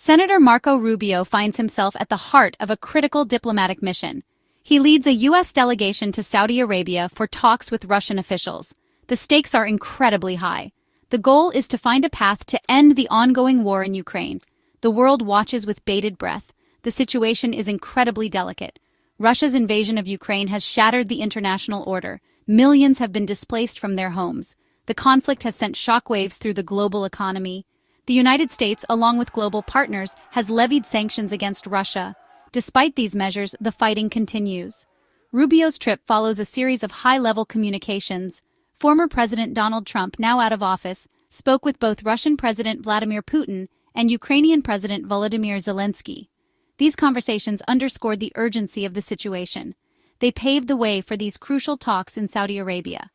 Senator Marco Rubio finds himself at the heart of a critical diplomatic mission. He leads a U.S. delegation to Saudi Arabia for talks with Russian officials. The stakes are incredibly high. The goal is to find a path to end the ongoing war in Ukraine. The world watches with bated breath. The situation is incredibly delicate. Russia's invasion of Ukraine has shattered the international order. Millions have been displaced from their homes. The conflict has sent shockwaves through the global economy. The United States, along with global partners, has levied sanctions against Russia. Despite these measures, the fighting continues. Rubio's trip follows a series of high-level communications. Former President Donald Trump, now out of office, spoke with both Russian President Vladimir Putin and Ukrainian President Volodymyr Zelensky. These conversations underscored the urgency of the situation. They paved the way for these crucial talks in Saudi Arabia.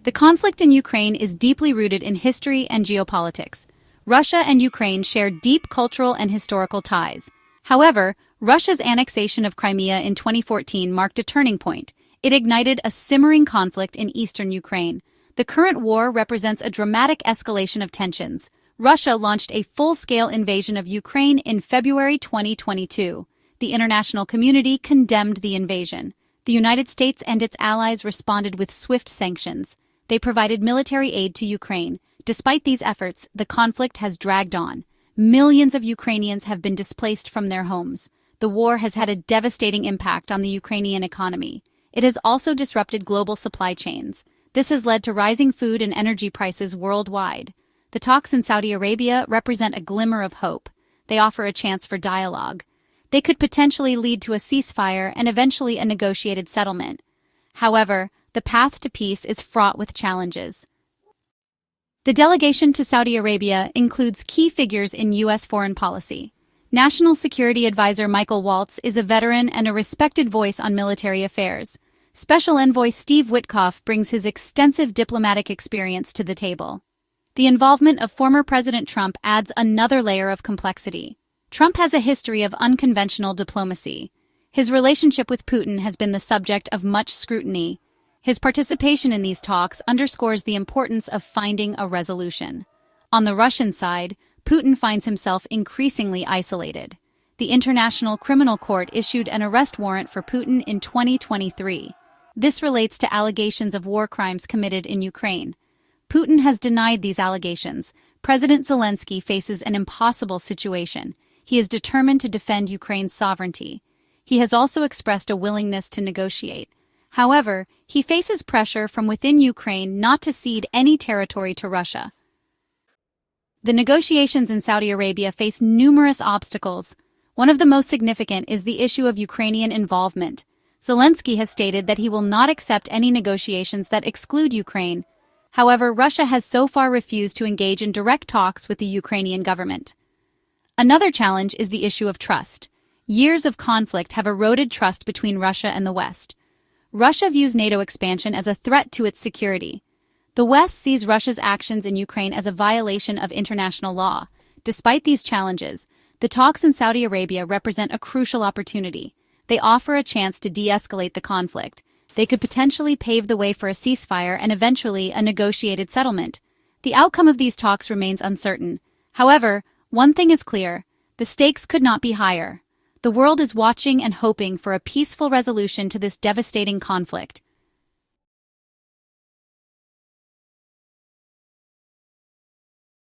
The conflict in Ukraine is deeply rooted in history and geopolitics. Russia and Ukraine share deep cultural and historical ties. However, Russia's annexation of Crimea in 2014 marked a turning point. It ignited a simmering conflict in eastern Ukraine. The current war represents a dramatic escalation of tensions. Russia launched a full-scale invasion of Ukraine in February 2022. The international community condemned the invasion. The United States and its allies responded with swift sanctions. They provided military aid to Ukraine. Despite these efforts, the conflict has dragged on. Millions of Ukrainians have been displaced from their homes. The war has had a devastating impact on the Ukrainian economy. It has also disrupted global supply chains. This has led to rising food and energy prices worldwide. The talks in Saudi Arabia represent a glimmer of hope. They offer a chance for dialogue. They could potentially lead to a ceasefire and eventually a negotiated settlement. However, the path to peace is fraught with challenges. The delegation to Saudi Arabia includes key figures in U.S. foreign policy. National Security Advisor Michael Waltz is a veteran and a respected voice on military affairs. Special Envoy Steve Witkoff brings his extensive diplomatic experience to the table. The involvement of former President Trump adds another layer of complexity. Trump has a history of unconventional diplomacy. His relationship with Putin has been the subject of much scrutiny. His participation in these talks underscores the importance of finding a resolution. On the Russian side, Putin finds himself increasingly isolated. The International Criminal Court issued an arrest warrant for Putin in 2023. This relates to allegations of war crimes committed in Ukraine. Putin has denied these allegations. President Zelensky faces an impossible situation. He is determined to defend Ukraine's sovereignty. He has also expressed a willingness to negotiate. However, he faces pressure from within Ukraine not to cede any territory to Russia. The negotiations in Saudi Arabia face numerous obstacles. One of the most significant is the issue of Ukrainian involvement. Zelensky has stated that he will not accept any negotiations that exclude Ukraine. However, Russia has so far refused to engage in direct talks with the Ukrainian government. Another challenge is the issue of trust. Years of conflict have eroded trust between Russia and the West. Russia views NATO expansion as a threat to its security. The West sees Russia's actions in Ukraine as a violation of international law. Despite these challenges, the talks in Saudi Arabia represent a crucial opportunity. They offer a chance to de-escalate the conflict. They could potentially pave the way for a ceasefire and eventually a negotiated settlement. The outcome of these talks remains uncertain. However, one thing is clear: the stakes could not be higher. The world is watching and hoping for a peaceful resolution to this devastating conflict.